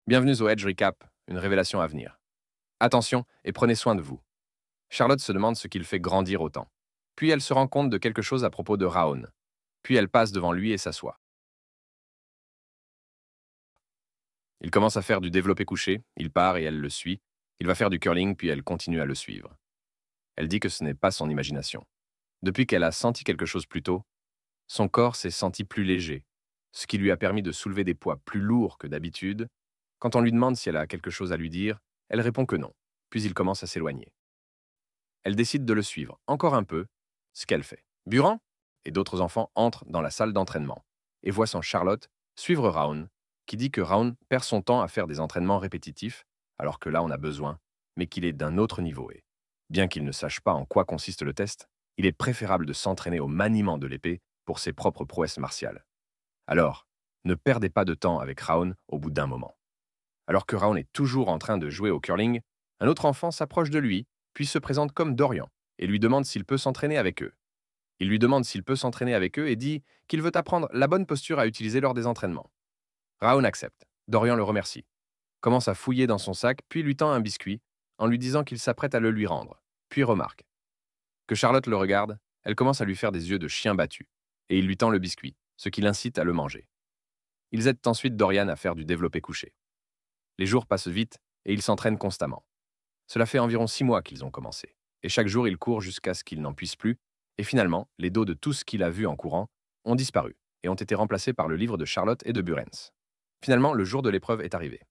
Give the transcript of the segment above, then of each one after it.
Bienvenue au Edge Recap, une révélation à venir. Attention et prenez soin de vous. Charlotte se demande ce qu'il fait grandir autant. Puis elle se rend compte de quelque chose à propos de Raoun. Puis elle passe devant lui et s'assoit. Il commence à faire du développé couché, il part et elle le suit. Il va faire du curling puis elle continue à le suivre. Elle dit que ce n'est pas son imagination. Depuis qu'elle a senti quelque chose plus tôt, son corps s'est senti plus léger, ce qui lui a permis de soulever des poids plus lourds que d'habitude. Quand on lui demande si elle a quelque chose à lui dire, elle répond que non, puis il commence à s'éloigner. Elle décide de le suivre, encore un peu, ce qu'elle fait. Buran et d'autres enfants entrent dans la salle d'entraînement et voient son Charlotte suivre Raoun, qui dit que Raoun perd son temps à faire des entraînements répétitifs, alors que là on a besoin, mais qu'il est d'un autre niveau et, bien qu'il ne sache pas en quoi consiste le test, il est préférable de s'entraîner au maniement de l'épée pour ses propres prouesses martiales. Alors, ne perdez pas de temps avec Raoun au bout d'un moment. Alors que Raoun est toujours en train de jouer au curling, un autre enfant s'approche de lui, puis se présente comme Dorian, et lui demande s'il peut s'entraîner avec eux. Il lui demande s'il peut s'entraîner avec eux et dit qu'il veut apprendre la bonne posture à utiliser lors des entraînements. Raoun accepte. Dorian le remercie. Commence à fouiller dans son sac, puis lui tend un biscuit, en lui disant qu'il s'apprête à le lui rendre. Puis remarque que Charlotte le regarde, elle commence à lui faire des yeux de chien battu, et il lui tend le biscuit, ce qui l'incite à le manger. Ils aident ensuite Dorian à faire du développé couché. Les jours passent vite et ils s'entraînent constamment. Cela fait environ 6 mois qu'ils ont commencé. Et chaque jour, il court jusqu'à ce qu'il n'en puisse plus. Et finalement, les dos de tout ce qu'il a vu en courant ont disparu et ont été remplacés par le livre de Charlotte et de Burens. Finalement, le jour de l'épreuve est arrivé.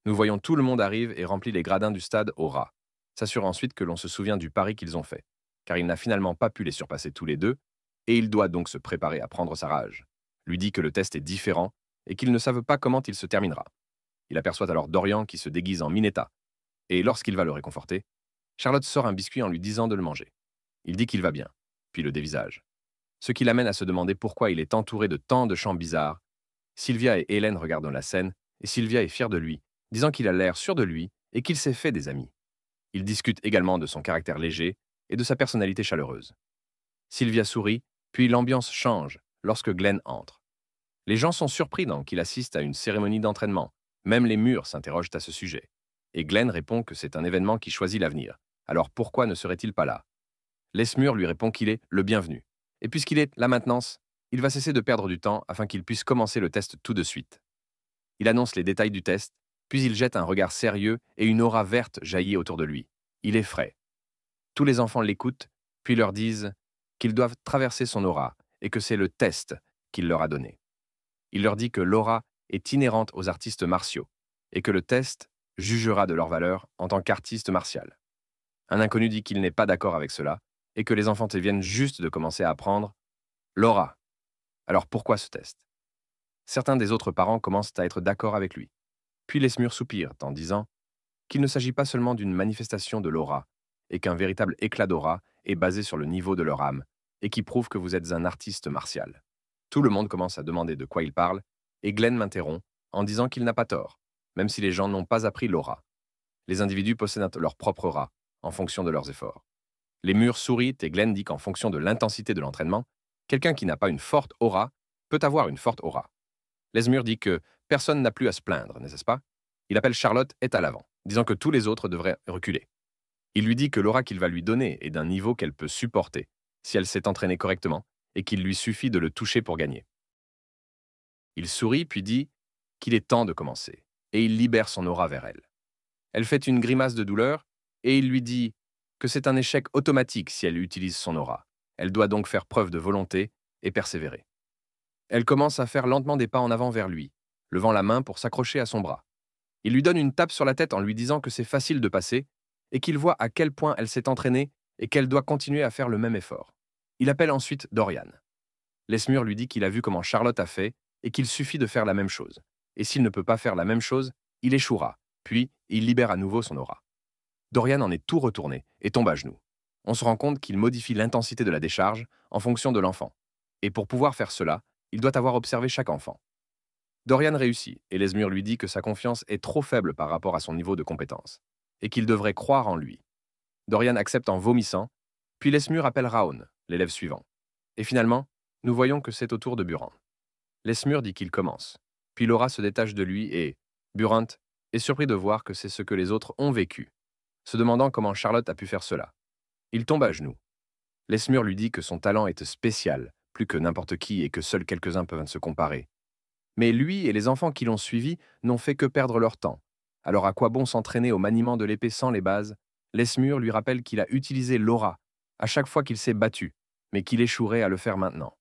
Nous voyons tout le monde arrive et remplit les gradins du stade au ras. S'assure ensuite que l'on se souvient du pari qu'ils ont fait, car il n'a finalement pas pu les surpasser tous les deux, et il doit donc se préparer à prendre sa rage. Lui dit que le test est différent et qu'ils ne savent pas comment il se terminera. Il aperçoit alors Dorian qui se déguise en Minetta. Et lorsqu'il va le réconforter, Charlotte sort un biscuit en lui disant de le manger. Il dit qu'il va bien, puis le dévisage. Ce qui l'amène à se demander pourquoi il est entouré de tant de chants bizarres. Sylvia et Hélène regardent la scène, et Sylvia est fière de lui, disant qu'il a l'air sûr de lui et qu'il s'est fait des amis. Ils discutent également de son caractère léger et de sa personnalité chaleureuse. Sylvia sourit, puis l'ambiance change lorsque Glenn entre. Les gens sont surpris qu'il assiste à une cérémonie d'entraînement. Même les murs s'interrogent à ce sujet. Et Glenn répond que c'est un événement qui choisit l'avenir. Alors pourquoi ne serait-il pas là? Lesmure lui répond qu'il est le bienvenu. Et puisqu'il est la maintenance, il va cesser de perdre du temps afin qu'il puisse commencer le test tout de suite. Il annonce les détails du test, puis il jette un regard sérieux et une aura verte jaillit autour de lui. Il est frais. Tous les enfants l'écoutent, puis leur disent qu'ils doivent traverser son aura et que c'est le test qu'il leur a donné. Il leur dit que l'aura est inhérente aux artistes martiaux et que le test jugera de leur valeur en tant qu'artiste martial. Un inconnu dit qu'il n'est pas d'accord avec cela et que les enfants viennent juste de commencer à apprendre l'aura. Alors pourquoi ce test? Certains des autres parents commencent à être d'accord avec lui. Puis Lesmure soupire en disant qu'il ne s'agit pas seulement d'une manifestation de l'aura et qu'un véritable éclat d'aura est basé sur le niveau de leur âme et qui prouve que vous êtes un artiste martial. Tout le monde commence à demander de quoi il parle et Glenn m'interrompt en disant qu'il n'a pas tort, même si les gens n'ont pas appris l'aura. Les individus possèdent leur propre aura, en fonction de leurs efforts. Les murs sourient et Glenn dit qu'en fonction de l'intensité de l'entraînement, quelqu'un qui n'a pas une forte aura peut avoir une forte aura. Lesmure dit que personne n'a plus à se plaindre, n'est-ce pas? Il appelle Charlotte est à l'avant, disant que tous les autres devraient reculer. Il lui dit que l'aura qu'il va lui donner est d'un niveau qu'elle peut supporter, si elle s'est entraînée correctement, et qu'il lui suffit de le toucher pour gagner. Il sourit puis dit qu'il est temps de commencer, et il libère son aura vers elle. Elle fait une grimace de douleur, et il lui dit que c'est un échec automatique si elle utilise son aura. Elle doit donc faire preuve de volonté et persévérer. Elle commence à faire lentement des pas en avant vers lui, levant la main pour s'accrocher à son bras. Il lui donne une tape sur la tête en lui disant que c'est facile de passer, et qu'il voit à quel point elle s'est entraînée et qu'elle doit continuer à faire le même effort. Il appelle ensuite Dorian. Lesmure lui dit qu'il a vu comment Charlotte a fait et qu'il suffit de faire la même chose. Et s'il ne peut pas faire la même chose, il échouera, puis il libère à nouveau son aura. Dorian en est tout retourné et tombe à genoux. On se rend compte qu'il modifie l'intensité de la décharge en fonction de l'enfant. Et pour pouvoir faire cela, il doit avoir observé chaque enfant. Dorian réussit et Lesmure lui dit que sa confiance est trop faible par rapport à son niveau de compétence et qu'il devrait croire en lui. Dorian accepte en vomissant, puis Lesmure appelle Raoun, l'élève suivant. Et finalement, nous voyons que c'est au tour de Burant. Lesmure dit qu'il commence, puis Laura se détache de lui et Burant est surpris de voir que c'est ce que les autres ont vécu, se demandant comment Charlotte a pu faire cela. Il tombe à genoux. Lesmure lui dit que son talent est spécial, plus que n'importe qui et que seuls quelques-uns peuvent se comparer. Mais lui et les enfants qui l'ont suivi n'ont fait que perdre leur temps. Alors à quoi bon s'entraîner au maniement de l'épée sans les bases? Lesmure lui rappelle qu'il a utilisé l'aura à chaque fois qu'il s'est battu, mais qu'il échouerait à le faire maintenant.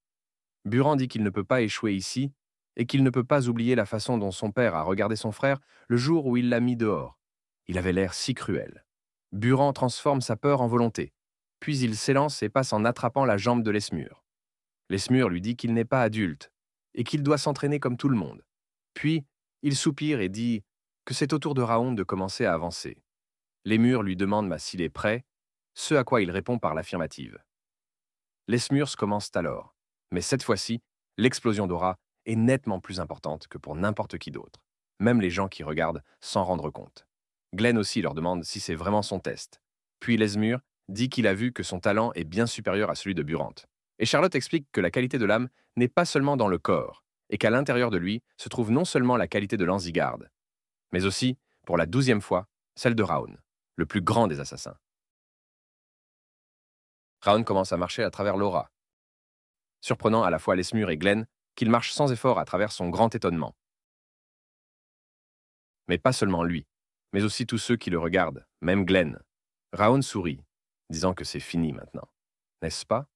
Buran dit qu'il ne peut pas échouer ici et qu'il ne peut pas oublier la façon dont son père a regardé son frère le jour où il l'a mis dehors. Il avait l'air si cruel. Buran transforme sa peur en volonté, puis il s'élance et passe en attrapant la jambe de Lesmure. Lesmure lui dit qu'il n'est pas adulte et qu'il doit s'entraîner comme tout le monde. Puis, il soupire et dit que c'est au tour de Raon de commencer à avancer. Lesmure lui demande s'il est prêt, ce à quoi il répond par l'affirmative. Les Smurfs commencent alors, mais cette fois-ci, l'explosion d'aura est nettement plus importante que pour n'importe qui d'autre, même les gens qui regardent sans rendre compte. Glenn aussi leur demande si c'est vraiment son test. Puis Lesmure dit qu'il a vu que son talent est bien supérieur à celui de Burant. Et Charlotte explique que la qualité de l'âme n'est pas seulement dans le corps, et qu'à l'intérieur de lui se trouve non seulement la qualité de l'Anzigarde, mais aussi, pour la 12e fois, celle de Raon, le plus grand des assassins. Raon commence à marcher à travers l'aura, surprenant à la fois Lesmure et Glenn qu'il marche sans effort à travers son grand étonnement. Mais pas seulement lui, mais aussi tous ceux qui le regardent, même Glenn. Raon sourit, disant que c'est fini maintenant. N'est-ce pas?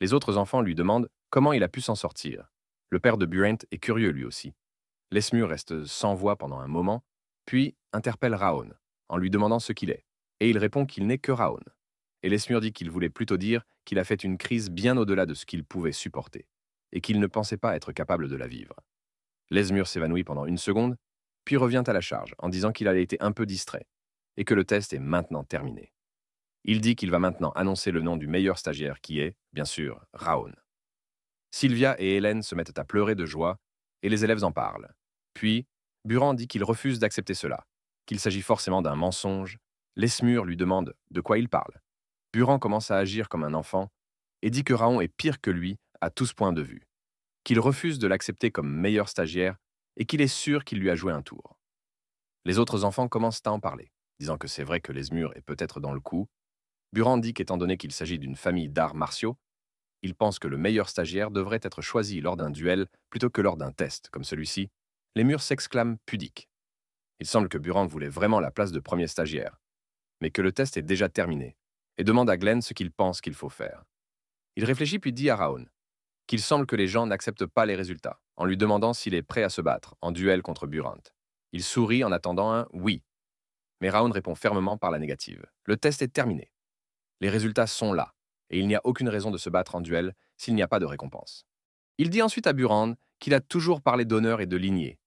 Les autres enfants lui demandent comment il a pu s'en sortir. Le père de Burant est curieux lui aussi. Lesmure reste sans voix pendant un moment, puis interpelle Raon, en lui demandant ce qu'il est. Et il répond qu'il n'est que Raon. Et Lesmure dit qu'il voulait plutôt dire qu'il a fait une crise bien au-delà de ce qu'il pouvait supporter, et qu'il ne pensait pas être capable de la vivre. Lesmure s'évanouit pendant une seconde, puis revient à la charge, en disant qu'il a été un peu distrait, et que le test est maintenant terminé. Il dit qu'il va maintenant annoncer le nom du meilleur stagiaire qui est, bien sûr, Raon. Sylvia et Hélène se mettent à pleurer de joie, et les élèves en parlent. Puis, Burant dit qu'il refuse d'accepter cela, qu'il s'agit forcément d'un mensonge. Lesmure lui demande de quoi il parle. Burant commence à agir comme un enfant et dit que Raon est pire que lui à tous points de vue, qu'il refuse de l'accepter comme meilleur stagiaire et qu'il est sûr qu'il lui a joué un tour. Les autres enfants commencent à en parler, disant que c'est vrai que Lesmure est peut-être dans le coup. Burant dit qu'étant donné qu'il s'agit d'une famille d'arts martiaux, il pense que le meilleur stagiaire devrait être choisi lors d'un duel plutôt que lors d'un test comme celui-ci. Lesmure s'exclame pudique. Il semble que Burant voulait vraiment la place de premier stagiaire, mais que le test est déjà terminé, et demande à Glenn ce qu'il pense qu'il faut faire. Il réfléchit puis dit à Raon qu'il semble que les gens n'acceptent pas les résultats, en lui demandant s'il est prêt à se battre en duel contre Burant. Il sourit en attendant un « oui », mais Raon répond fermement par la négative. Le test est terminé. Les résultats sont là, et il n'y a aucune raison de se battre en duel s'il n'y a pas de récompense. Il dit ensuite à Burant qu'il a toujours parlé d'honneur et de lignée,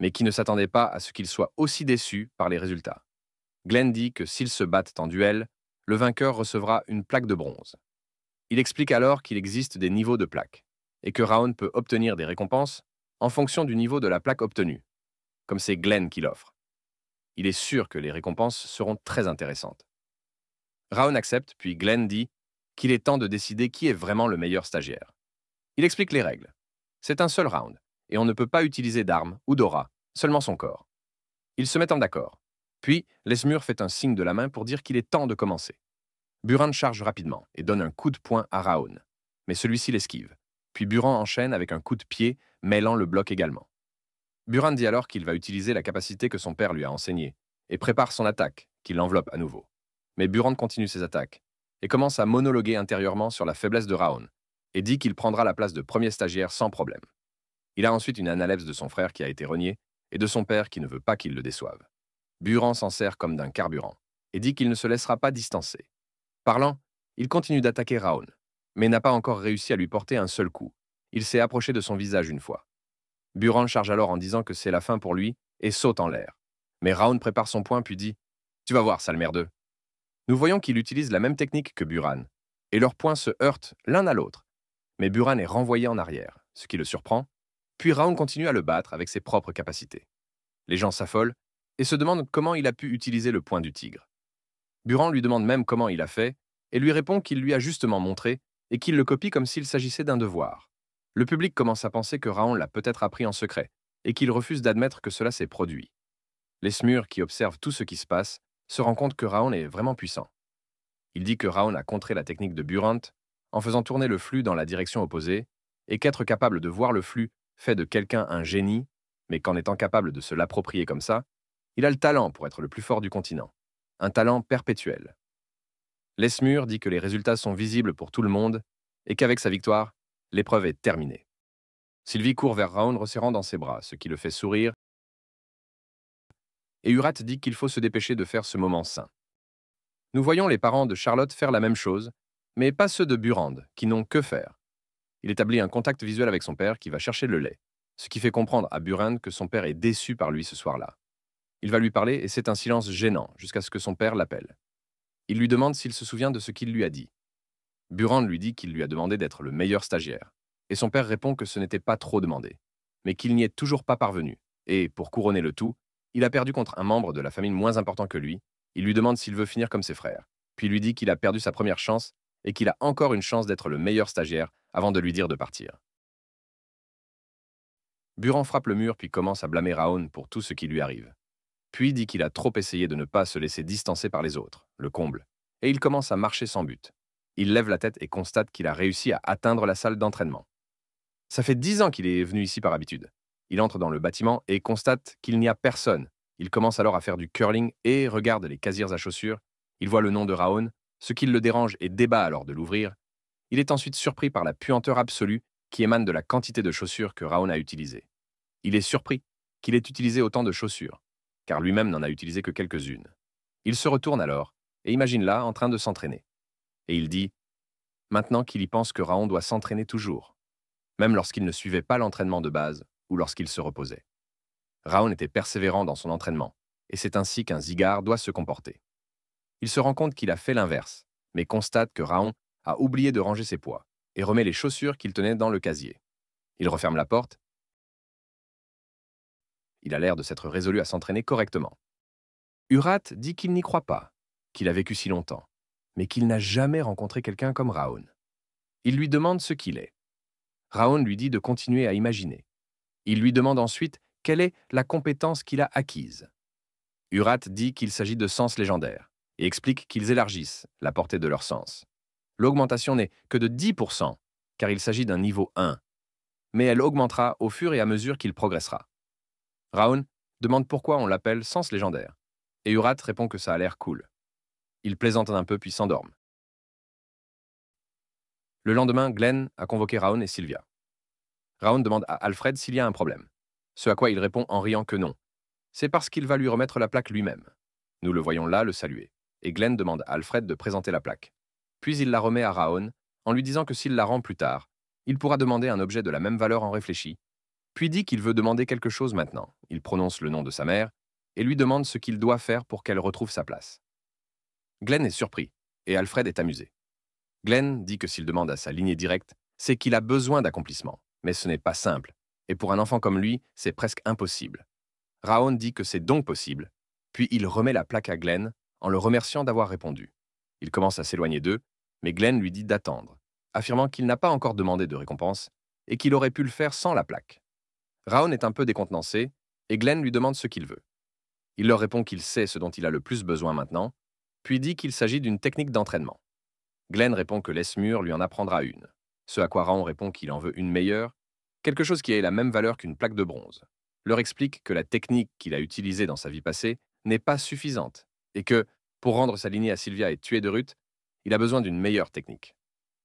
mais qu'il ne s'attendait pas à ce qu'il soit aussi déçu par les résultats. Glenn dit que s'ils se battent en duel, le vainqueur recevra une plaque de bronze. Il explique alors qu'il existe des niveaux de plaques, et que Raon peut obtenir des récompenses en fonction du niveau de la plaque obtenue, comme c'est Glenn qui l'offre. Il est sûr que les récompenses seront très intéressantes. Raon accepte, puis Glenn dit qu'il est temps de décider qui est vraiment le meilleur stagiaire. Il explique les règles. C'est un seul round, et on ne peut pas utiliser d'armes ou d'aura, seulement son corps. Ils se mettent en d'accord. Puis, Lesmure fait un signe de la main pour dire qu'il est temps de commencer. Burant charge rapidement et donne un coup de poing à Raon, mais celui-ci l'esquive. Puis Burant enchaîne avec un coup de pied, mêlant le bloc également. Burant dit alors qu'il va utiliser la capacité que son père lui a enseignée et prépare son attaque, qui l'enveloppe à nouveau. Mais Burant continue ses attaques et commence à monologuer intérieurement sur la faiblesse de Raon et dit qu'il prendra la place de premier stagiaire sans problème. Il a ensuite une analepse de son frère qui a été renié et de son père qui ne veut pas qu'il le déçoive. Burant s'en sert comme d'un carburant et dit qu'il ne se laissera pas distancer. Parlant, il continue d'attaquer Raon, mais n'a pas encore réussi à lui porter un seul coup. Il s'est approché de son visage une fois. Burant charge alors en disant que c'est la fin pour lui et saute en l'air. Mais Raon prépare son poing puis dit « Tu vas voir, sale merdeux ». Nous voyons qu'il utilise la même technique que Buran, et leurs poings se heurtent l'un à l'autre. Mais Buran est renvoyé en arrière, ce qui le surprend, puis Raon continue à le battre avec ses propres capacités. Les gens s'affolent et se demandent comment il a pu utiliser le poing du tigre. Burant lui demande même comment il a fait, et lui répond qu'il lui a justement montré et qu'il le copie comme s'il s'agissait d'un devoir. Le public commence à penser que Raon l'a peut-être appris en secret, et qu'il refuse d'admettre que cela s'est produit. Lesmure, qui observe tout ce qui se passe, se rend compte que Raon est vraiment puissant. Il dit que Raon a contré la technique de Burant en faisant tourner le flux dans la direction opposée, et qu'être capable de voir le flux fait de quelqu'un un génie, mais qu'en étant capable de se l'approprier comme ça, il a le talent pour être le plus fort du continent. Un talent perpétuel. Lesmure dit que les résultats sont visibles pour tout le monde et qu'avec sa victoire, l'épreuve est terminée. Sylvie court vers Raon resserrant dans ses bras, ce qui le fait sourire, et Urat dit qu'il faut se dépêcher de faire ce moment sain. Nous voyons les parents de Charlotte faire la même chose, mais pas ceux de Burand, qui n'ont que faire. Il établit un contact visuel avec son père qui va chercher le lait, ce qui fait comprendre à Burand que son père est déçu par lui ce soir-là. Il va lui parler et c'est un silence gênant jusqu'à ce que son père l'appelle. Il lui demande s'il se souvient de ce qu'il lui a dit. Burand lui dit qu'il lui a demandé d'être le meilleur stagiaire, et son père répond que ce n'était pas trop demandé, mais qu'il n'y est toujours pas parvenu, et, pour couronner le tout, il a perdu contre un membre de la famille moins important que lui. Il lui demande s'il veut finir comme ses frères, puis lui dit qu'il a perdu sa première chance et qu'il a encore une chance d'être le meilleur stagiaire avant de lui dire de partir. Burand frappe le mur puis commence à blâmer Raon pour tout ce qui lui arrive. Puis dit qu'il a trop essayé de ne pas se laisser distancer par les autres, le comble, et il commence à marcher sans but. Il lève la tête et constate qu'il a réussi à atteindre la salle d'entraînement. Ça fait 10 ans qu'il est venu ici par habitude. Il entre dans le bâtiment et constate qu'il n'y a personne. Il commence alors à faire du curling et regarde les casiers à chaussures. Il voit le nom de Raon, ce qui le dérange et débat alors de l'ouvrir. Il est ensuite surpris par la puanteur absolue qui émane de la quantité de chaussures que Raon a utilisées. Il est surpris qu'il ait utilisé autant de chaussures, car lui-même n'en a utilisé que quelques-unes. Il se retourne alors et imagine là en train de s'entraîner. Et il dit, maintenant qu'il y pense que Raon doit s'entraîner toujours, même lorsqu'il ne suivait pas l'entraînement de base ou lorsqu'il se reposait. Raon était persévérant dans son entraînement, et c'est ainsi qu'un Zygarde doit se comporter. Il se rend compte qu'il a fait l'inverse, mais constate que Raon a oublié de ranger ses poids et remet les chaussures qu'il tenait dans le casier. Il referme la porte. Il a l'air de s'être résolu à s'entraîner correctement. Urat dit qu'il n'y croit pas, qu'il a vécu si longtemps, mais qu'il n'a jamais rencontré quelqu'un comme Raon. Il lui demande ce qu'il est. Raon lui dit de continuer à imaginer. Il lui demande ensuite quelle est la compétence qu'il a acquise. Urat dit qu'il s'agit de sens légendaires et explique qu'ils élargissent la portée de leur sens. L'augmentation n'est que de 10%, car il s'agit d'un niveau 1, mais elle augmentera au fur et à mesure qu'il progressera. Raon demande pourquoi on l'appelle sens légendaire, et Urat répond que ça a l'air cool. Il plaisante un peu puis s'endorme. Le lendemain, Glenn a convoqué Raon et Sylvia. Raon demande à Alfred s'il y a un problème, ce à quoi il répond en riant que non. C'est parce qu'il va lui remettre la plaque lui-même. Nous le voyons là le saluer, et Glenn demande à Alfred de présenter la plaque. Puis il la remet à Raon en lui disant que s'il la rend plus tard, il pourra demander un objet de la même valeur en réfléchi, puis dit qu'il veut demander quelque chose maintenant. Il prononce le nom de sa mère et lui demande ce qu'il doit faire pour qu'elle retrouve sa place. Glenn est surpris, et Alfred est amusé. Glenn dit que s'il demande à sa lignée directe, c'est qu'il a besoin d'accomplissement, mais ce n'est pas simple, et pour un enfant comme lui, c'est presque impossible. Raon dit que c'est donc possible, puis il remet la plaque à Glenn en le remerciant d'avoir répondu. Il commence à s'éloigner d'eux, mais Glenn lui dit d'attendre, affirmant qu'il n'a pas encore demandé de récompense et qu'il aurait pu le faire sans la plaque. Raon est un peu décontenancé, et Glenn lui demande ce qu'il veut. Il leur répond qu'il sait ce dont il a le plus besoin maintenant, puis dit qu'il s'agit d'une technique d'entraînement. Glenn répond que Lesmure lui en apprendra une, ce à quoi Raon répond qu'il en veut une meilleure, quelque chose qui ait la même valeur qu'une plaque de bronze. Leur explique que la technique qu'il a utilisée dans sa vie passée n'est pas suffisante, et que, pour rendre sa lignée à Sylvia et tuer de Ruth, il a besoin d'une meilleure technique.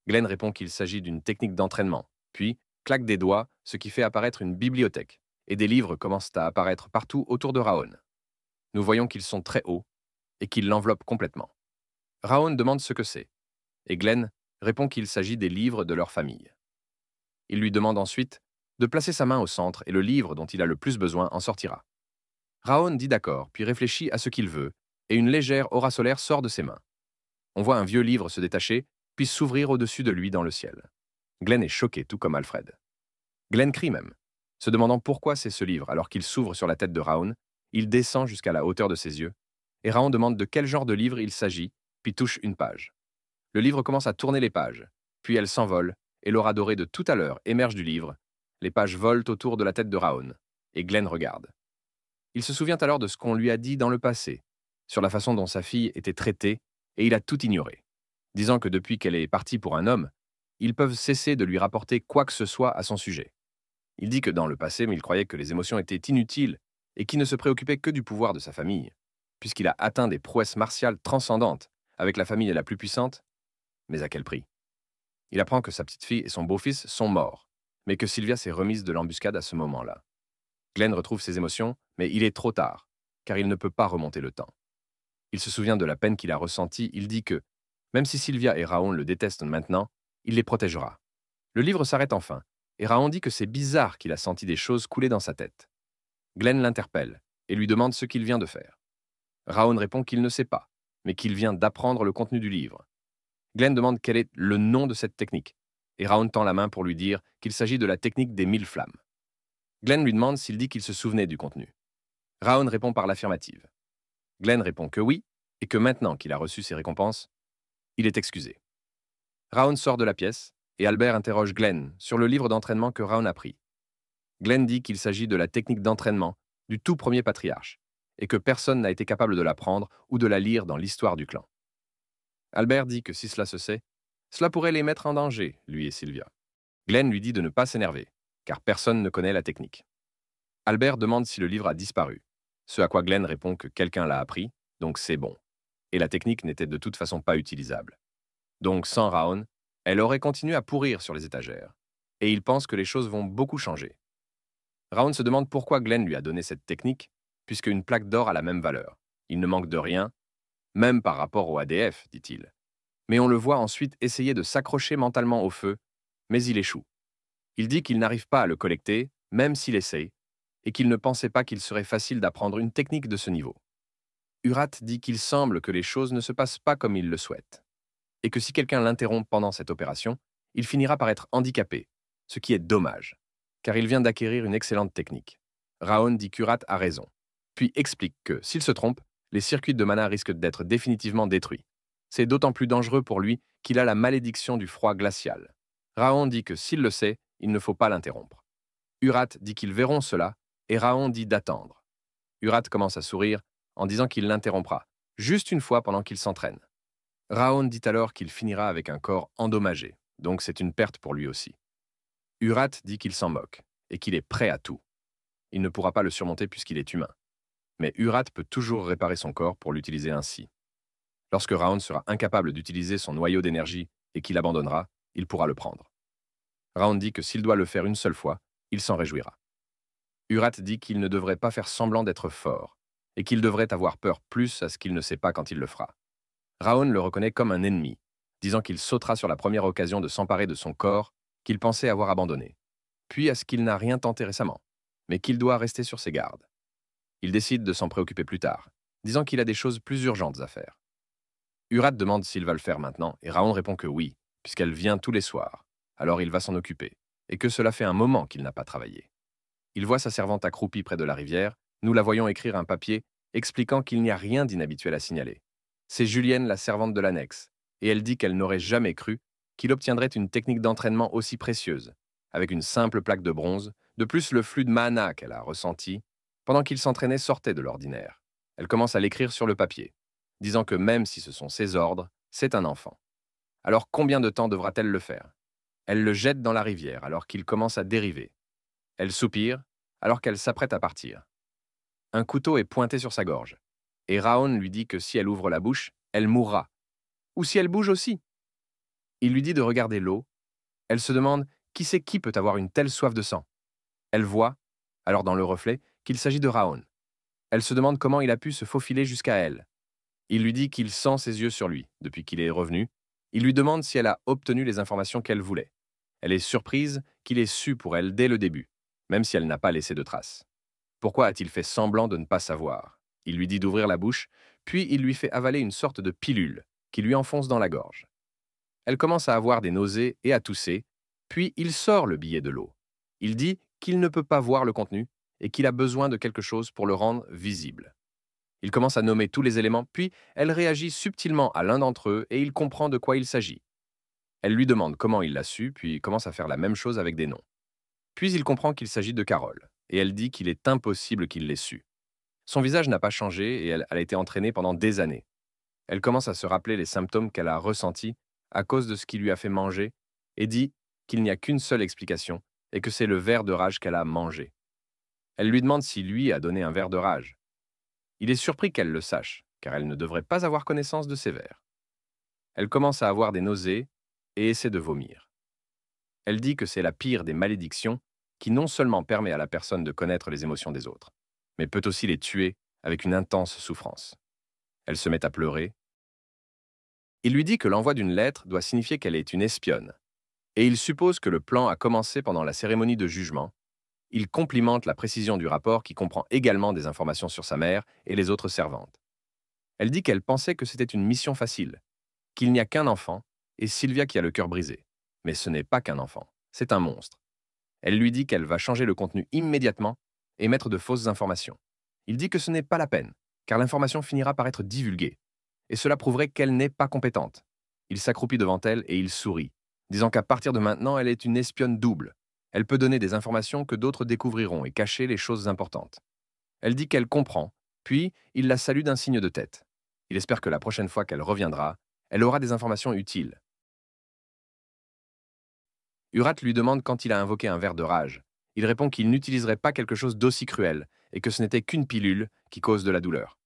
Glenn répond qu'il s'agit d'une technique d'entraînement, puis claque des doigts, ce qui fait apparaître une bibliothèque, et des livres commencent à apparaître partout autour de Raon. Nous voyons qu'ils sont très hauts, et qu'ils l'enveloppent complètement. Raon demande ce que c'est, et Glenn répond qu'il s'agit des livres de leur famille. Il lui demande ensuite de placer sa main au centre et le livre dont il a le plus besoin en sortira. Raon dit d'accord, puis réfléchit à ce qu'il veut, et une légère aura solaire sort de ses mains. On voit un vieux livre se détacher, puis s'ouvrir au-dessus de lui dans le ciel. Glenn est choqué, tout comme Alfred. Glenn crie même, se demandant pourquoi c'est ce livre, alors qu'il s'ouvre sur la tête de Raon. Il descend jusqu'à la hauteur de ses yeux, et Raon demande de quel genre de livre il s'agit, puis touche une page. Le livre commence à tourner les pages, puis elles s'envolent, et l'aura dorée de tout à l'heure émerge du livre. Les pages volent autour de la tête de Raon, et Glenn regarde. Il se souvient alors de ce qu'on lui a dit dans le passé, sur la façon dont sa fille était traitée, et il a tout ignoré, disant que depuis qu'elle est partie pour un homme, ils peuvent cesser de lui rapporter quoi que ce soit à son sujet. Il dit que dans le passé, mais il croyait que les émotions étaient inutiles et qu'il ne se préoccupait que du pouvoir de sa famille, puisqu'il a atteint des prouesses martiales transcendantes avec la famille la plus puissante, mais à quel prix? Il apprend que sa petite fille et son beau-fils sont morts, mais que Sylvia s'est remise de l'embuscade à ce moment-là. Glenn retrouve ses émotions, mais il est trop tard, car il ne peut pas remonter le temps. Il se souvient de la peine qu'il a ressentie, il dit que, même si Sylvia et Raon le détestent maintenant, il les protégera. Le livre s'arrête enfin, et Raon dit que c'est bizarre qu'il a senti des choses couler dans sa tête. Glenn l'interpelle et lui demande ce qu'il vient de faire. Raon répond qu'il ne sait pas, mais qu'il vient d'apprendre le contenu du livre. Glenn demande quel est le nom de cette technique, et Raon tend la main pour lui dire qu'il s'agit de la technique des 1000 flammes. Glenn lui demande s'il dit qu'il se souvenait du contenu. Raon répond par l'affirmative. Glenn répond que oui, et que maintenant qu'il a reçu ses récompenses, il est excusé. Raon sort de la pièce, et Albert interroge Glenn sur le livre d'entraînement que Raon a pris. Glenn dit qu'il s'agit de la technique d'entraînement du tout premier patriarche, et que personne n'a été capable de l'apprendre ou de la lire dans l'histoire du clan. Albert dit que si cela se sait, cela pourrait les mettre en danger, lui et Sylvia. Glenn lui dit de ne pas s'énerver, car personne ne connaît la technique. Albert demande si le livre a disparu, ce à quoi Glenn répond que quelqu'un l'a appris, donc c'est bon, et la technique n'était de toute façon pas utilisable. Donc sans Raon, elle aurait continué à pourrir sur les étagères, et il pense que les choses vont beaucoup changer. Raon se demande pourquoi Glenn lui a donné cette technique, puisque une plaque d'or a la même valeur. Il ne manque de rien, même par rapport au ADF, dit-il. Mais on le voit ensuite essayer de s'accrocher mentalement au feu, mais il échoue. Il dit qu'il n'arrive pas à le collecter, même s'il essaye, et qu'il ne pensait pas qu'il serait facile d'apprendre une technique de ce niveau. Urat dit qu'il semble que les choses ne se passent pas comme il le souhaite, et que si quelqu'un l'interrompt pendant cette opération, il finira par être handicapé, ce qui est dommage, car il vient d'acquérir une excellente technique. Raon dit qu'Urat a raison, puis explique que, s'il se trompe, les circuits de mana risquent d'être définitivement détruits. C'est d'autant plus dangereux pour lui qu'il a la malédiction du froid glacial. Raon dit que s'il le sait, il ne faut pas l'interrompre. Urat dit qu'ils verront cela, et Raon dit d'attendre. Urat commence à sourire en disant qu'il l'interrompra, juste une fois pendant qu'il s'entraîne. Raon dit alors qu'il finira avec un corps endommagé, donc c'est une perte pour lui aussi. Urat dit qu'il s'en moque, et qu'il est prêt à tout. Il ne pourra pas le surmonter puisqu'il est humain. Mais Urat peut toujours réparer son corps pour l'utiliser ainsi. Lorsque Raon sera incapable d'utiliser son noyau d'énergie et qu'il abandonnera, il pourra le prendre. Raon dit que s'il doit le faire une seule fois, il s'en réjouira. Urat dit qu'il ne devrait pas faire semblant d'être fort, et qu'il devrait avoir peur plus à ce qu'il ne sait pas quand il le fera. Raon le reconnaît comme un ennemi, disant qu'il sautera sur la première occasion de s'emparer de son corps qu'il pensait avoir abandonné, puis à ce qu'il n'a rien tenté récemment, mais qu'il doit rester sur ses gardes. Il décide de s'en préoccuper plus tard, disant qu'il a des choses plus urgentes à faire. Urat demande s'il va le faire maintenant, et Raon répond que oui, puisqu'elle vient tous les soirs, alors il va s'en occuper, et que cela fait un moment qu'il n'a pas travaillé. Il voit sa servante accroupie près de la rivière, nous la voyons écrire un papier expliquant qu'il n'y a rien d'inhabituel à signaler. C'est Julienne, la servante de l'annexe, et elle dit qu'elle n'aurait jamais cru qu'il obtiendrait une technique d'entraînement aussi précieuse, avec une simple plaque de bronze, de plus le flux de mana qu'elle a ressenti, pendant qu'il s'entraînait sortait de l'ordinaire. Elle commence à l'écrire sur le papier, disant que même si ce sont ses ordres, c'est un enfant. Alors combien de temps devra-t-elle le faire? Elle le jette dans la rivière alors qu'il commence à dériver. Elle soupire alors qu'elle s'apprête à partir. Un couteau est pointé sur sa gorge, et Raon lui dit que si elle ouvre la bouche, elle mourra. Ou si elle bouge aussi. Il lui dit de regarder l'eau. Elle se demande qui c'est qui peut avoir une telle soif de sang. Elle voit, alors dans le reflet, qu'il s'agit de Raon. Elle se demande comment il a pu se faufiler jusqu'à elle. Il lui dit qu'il sent ses yeux sur lui depuis qu'il est revenu. Il lui demande si elle a obtenu les informations qu'elle voulait. Elle est surprise qu'il ait su pour elle dès le début, même si elle n'a pas laissé de traces. Pourquoi a-t-il fait semblant de ne pas savoir? Il lui dit d'ouvrir la bouche, puis il lui fait avaler une sorte de pilule qui lui enfonce dans la gorge. Elle commence à avoir des nausées et à tousser, puis il sort le billet de l'eau. Il dit qu'il ne peut pas voir le contenu et qu'il a besoin de quelque chose pour le rendre visible. Il commence à nommer tous les éléments, puis elle réagit subtilement à l'un d'entre eux et il comprend de quoi il s'agit. Elle lui demande comment il l'a su, puis commence à faire la même chose avec des noms. Puis il comprend qu'il s'agit de Carole, et elle dit qu'il est impossible qu'il l'ait su. Son visage n'a pas changé et elle a été entraînée pendant des années. Elle commence à se rappeler les symptômes qu'elle a ressentis à cause de ce qui lui a fait manger et dit qu'il n'y a qu'une seule explication et que c'est le ver de rage qu'elle a mangé. Elle lui demande si lui a donné un ver de rage. Il est surpris qu'elle le sache, car elle ne devrait pas avoir connaissance de ces vers. Elle commence à avoir des nausées et essaie de vomir. Elle dit que c'est la pire des malédictions qui non seulement permet à la personne de connaître les émotions des autres, mais peut aussi les tuer avec une intense souffrance. Elle se met à pleurer. Il lui dit que l'envoi d'une lettre doit signifier qu'elle est une espionne, et il suppose que le plan a commencé pendant la cérémonie de jugement. Il complimente la précision du rapport qui comprend également des informations sur sa mère et les autres servantes. Elle dit qu'elle pensait que c'était une mission facile, qu'il n'y a qu'un enfant, et Sylvia qui a le cœur brisé. Mais ce n'est pas qu'un enfant, c'est un monstre. Elle lui dit qu'elle va changer le contenu immédiatement et mettre de fausses informations. Il dit que ce n'est pas la peine, car l'information finira par être divulguée, et cela prouverait qu'elle n'est pas compétente. Il s'accroupit devant elle et il sourit, disant qu'à partir de maintenant, elle est une espionne double. Elle peut donner des informations que d'autres découvriront et cacher les choses importantes. Elle dit qu'elle comprend, puis il la salue d'un signe de tête. Il espère que la prochaine fois qu'elle reviendra, elle aura des informations utiles. Urat lui demande quand il a invoqué un ver de rage. Il répond qu'il n'utiliserait pas quelque chose d'aussi cruel et que ce n'était qu'une pilule qui cause de la douleur.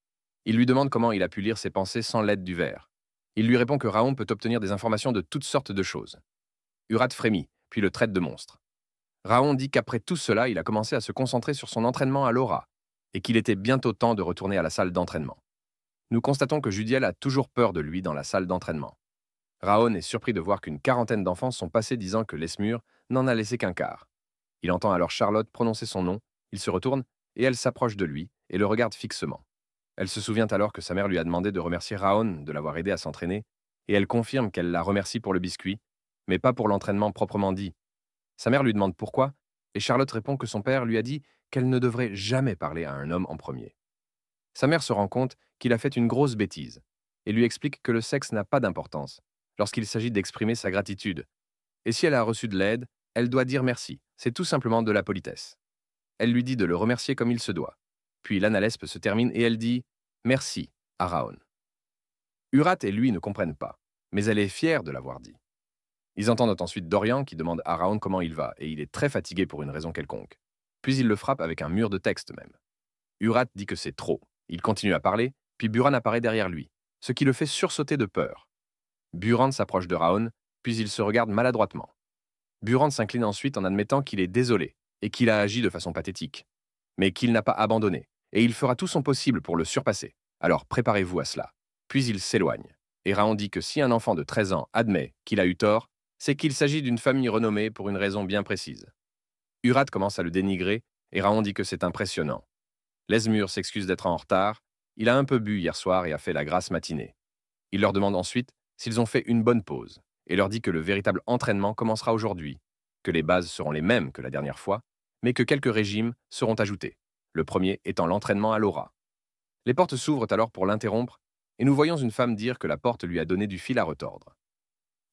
Il lui demande comment il a pu lire ses pensées sans l'aide du ver. Il lui répond que Raon peut obtenir des informations de toutes sortes de choses. Urat frémit, puis le traite de monstre. Raon dit qu'après tout cela, il a commencé à se concentrer sur son entraînement à l'aura et qu'il était bientôt temps de retourner à la salle d'entraînement. Nous constatons que Judiel a toujours peur de lui dans la salle d'entraînement. Raon est surpris de voir qu'une quarantaine d'enfants sont passés disant que Lesmure n'en a laissé qu'un quart. Il entend alors Charlotte prononcer son nom, il se retourne et elle s'approche de lui et le regarde fixement. Elle se souvient alors que sa mère lui a demandé de remercier Raon de l'avoir aidé à s'entraîner et elle confirme qu'elle la remercie pour le biscuit, mais pas pour l'entraînement proprement dit. Sa mère lui demande pourquoi et Charlotte répond que son père lui a dit qu'elle ne devrait jamais parler à un homme en premier. Sa mère se rend compte qu'il a fait une grosse bêtise et lui explique que le sexe n'a pas d'importance lorsqu'il s'agit d'exprimer sa gratitude. Et si elle a reçu de l'aide, elle doit dire merci. C'est tout simplement de la politesse. Elle lui dit de le remercier comme il se doit. Puis l'analespe se termine et elle dit « Merci » à Raon. Urat et lui ne comprennent pas, mais elle est fière de l'avoir dit. Ils entendent ensuite Dorian qui demande à Raon comment il va et il est très fatigué pour une raison quelconque. Puis il le frappe avec un mur de texte même. Urat dit que c'est trop. Il continue à parler, puis Buran apparaît derrière lui, ce qui le fait sursauter de peur. Buran s'approche de Raon, puis ils se regardent maladroitement. Buran s'incline ensuite en admettant qu'il est désolé et qu'il a agi de façon pathétique, mais qu'il n'a pas abandonné, et il fera tout son possible pour le surpasser. Alors préparez-vous à cela. Puis il s'éloigne, et Raon dit que si un enfant de 13 ans admet qu'il a eu tort, c'est qu'il s'agit d'une famille renommée pour une raison bien précise. Urat commence à le dénigrer, et Raon dit que c'est impressionnant. Lesmure s'excuse d'être en retard, il a un peu bu hier soir et a fait la grasse matinée. Il leur demande ensuite s'ils ont fait une bonne pause, et leur dit que le véritable entraînement commencera aujourd'hui, que les bases seront les mêmes que la dernière fois, mais que quelques régimes seront ajoutés, le premier étant l'entraînement à l'aura. Les portes s'ouvrent alors pour l'interrompre, et nous voyons une femme dire que la porte lui a donné du fil à retordre.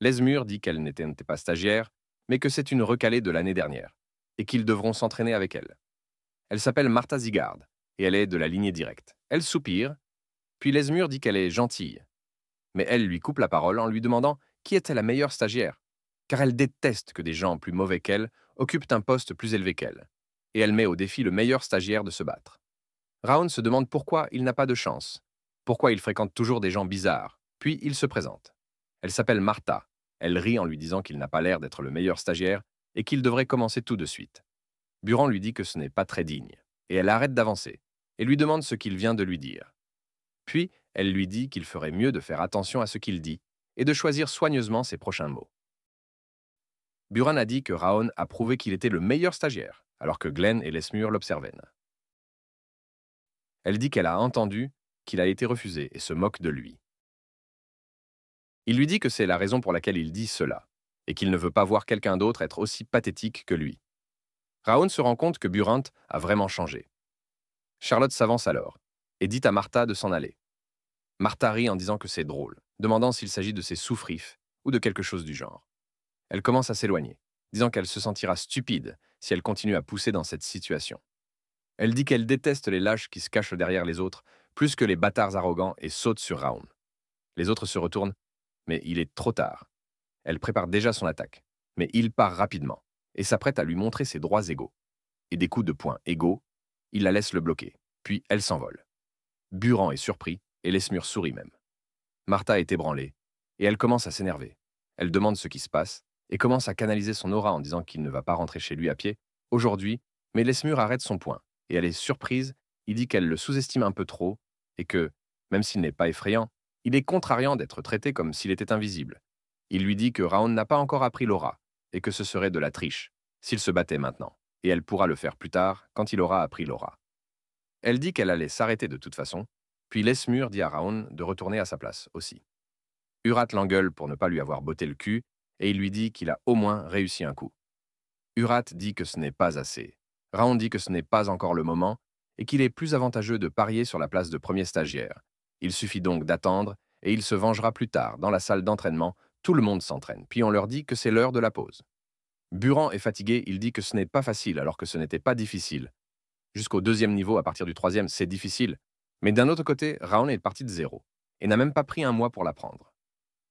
Lesmure dit qu'elle n'était pas stagiaire, mais que c'est une recalée de l'année dernière, et qu'ils devront s'entraîner avec elle. Elle s'appelle Martha Zigard, et elle est de la lignée directe. Elle soupire, puis Lesmure dit qu'elle est gentille, mais elle lui coupe la parole en lui demandant qui était la meilleure stagiaire, car elle déteste que des gens plus mauvais qu'elle occupent un poste plus élevé qu'elle, et elle met au défi le meilleur stagiaire de se battre. Raon se demande pourquoi il n'a pas de chance, pourquoi il fréquente toujours des gens bizarres, puis il se présente. Elle s'appelle Martha, elle rit en lui disant qu'il n'a pas l'air d'être le meilleur stagiaire et qu'il devrait commencer tout de suite. Buran lui dit que ce n'est pas très digne, et elle arrête d'avancer, et lui demande ce qu'il vient de lui dire. Puis, elle lui dit qu'il ferait mieux de faire attention à ce qu'il dit et de choisir soigneusement ses prochains mots. Buran a dit que Raon a prouvé qu'il était le meilleur stagiaire, alors que Glenn et Lesmure l'observaient. Elle dit qu'elle a entendu qu'il a été refusé et se moque de lui. Il lui dit que c'est la raison pour laquelle il dit cela, et qu'il ne veut pas voir quelqu'un d'autre être aussi pathétique que lui. Raon se rend compte que Burant a vraiment changé. Charlotte s'avance alors, et dit à Martha de s'en aller. Martha rit en disant que c'est drôle, demandant s'il s'agit de ses souffrifs ou de quelque chose du genre. Elle commence à s'éloigner, disant qu'elle se sentira stupide si elle continue à pousser dans cette situation. Elle dit qu'elle déteste les lâches qui se cachent derrière les autres, plus que les bâtards arrogants et saute sur Raoun. Les autres se retournent, mais il est trop tard. Elle prépare déjà son attaque, mais il part rapidement et s'apprête à lui montrer ses droits égaux. Et des coups de poing égaux, il la laisse le bloquer, puis elle s'envole. Buran est surpris et Lesmure sourit même. Martha est ébranlée et elle commence à s'énerver. Elle demande ce qui se passe et commence à canaliser son aura en disant qu'il ne va pas rentrer chez lui à pied aujourd'hui, mais Lesmure arrête son poing et elle est surprise. Il dit qu'elle le sous-estime un peu trop et que, même s'il n'est pas effrayant, il est contrariant d'être traité comme s'il était invisible. Il lui dit que Raon n'a pas encore appris l'aura et que ce serait de la triche s'il se battait maintenant, et elle pourra le faire plus tard quand il aura appris l'aura. Elle dit qu'elle allait s'arrêter de toute façon, puis Lesmure dit à Raon de retourner à sa place aussi. Urat l'engueule pour ne pas lui avoir botté le cul, et il lui dit qu'il a au moins réussi un coup. Urat dit que ce n'est pas assez. Raon dit que ce n'est pas encore le moment, et qu'il est plus avantageux de parier sur la place de premier stagiaire. Il suffit donc d'attendre, et il se vengera plus tard, dans la salle d'entraînement. Tout le monde s'entraîne, puis on leur dit que c'est l'heure de la pause. Buran est fatigué, il dit que ce n'est pas facile alors que ce n'était pas difficile. Jusqu'au deuxième niveau, à partir du troisième, c'est difficile. Mais d'un autre côté, Raon est parti de zéro, et n'a même pas pris un mois pour l'apprendre.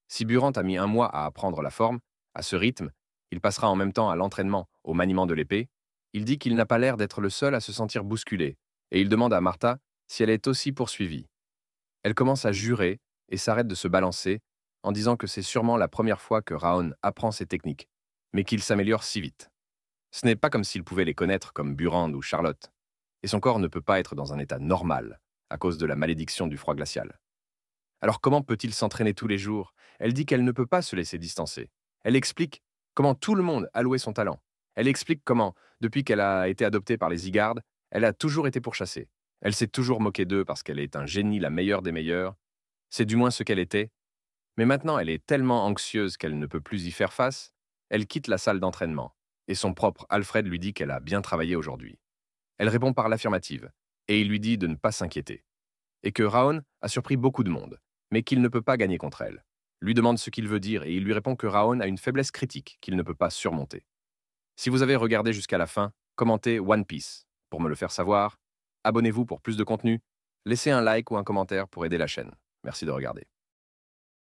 Si Burant a mis un mois à apprendre la forme, à ce rythme, il passera en même temps à l'entraînement, au maniement de l'épée. Il dit qu'il n'a pas l'air d'être le seul à se sentir bousculé, et il demande à Martha si elle est aussi poursuivie. Elle commence à jurer et s'arrête de se balancer, en disant que c'est sûrement la première fois que Raon apprend ses techniques, mais qu'il s'améliore si vite. Ce n'est pas comme s'il pouvait les connaître comme Burand ou Charlotte, et son corps ne peut pas être dans un état normal à cause de la malédiction du froid glacial. Alors comment peut-il s'entraîner tous les jours? Elle dit qu'elle ne peut pas se laisser distancer. Elle explique comment tout le monde a loué son talent. Elle explique comment, depuis qu'elle a été adoptée par les Igardes, elle a toujours été pourchassée. Elle s'est toujours moquée d'eux parce qu'elle est un génie, la meilleure des meilleures. C'est du moins ce qu'elle était. Mais maintenant, elle est tellement anxieuse qu'elle ne peut plus y faire face. Elle quitte la salle d'entraînement. Et son propre Alfred lui dit qu'elle a bien travaillé aujourd'hui. Elle répond par l'affirmative. Et il lui dit de ne pas s'inquiéter. Et que Raon a surpris beaucoup de monde, mais qu'il ne peut pas gagner contre elle. Lui demande ce qu'il veut dire et il lui répond que Raon a une faiblesse critique qu'il ne peut pas surmonter. Si vous avez regardé jusqu'à la fin, commentez One Piece pour me le faire savoir. Abonnez-vous pour plus de contenu. Laissez un like ou un commentaire pour aider la chaîne. Merci de regarder.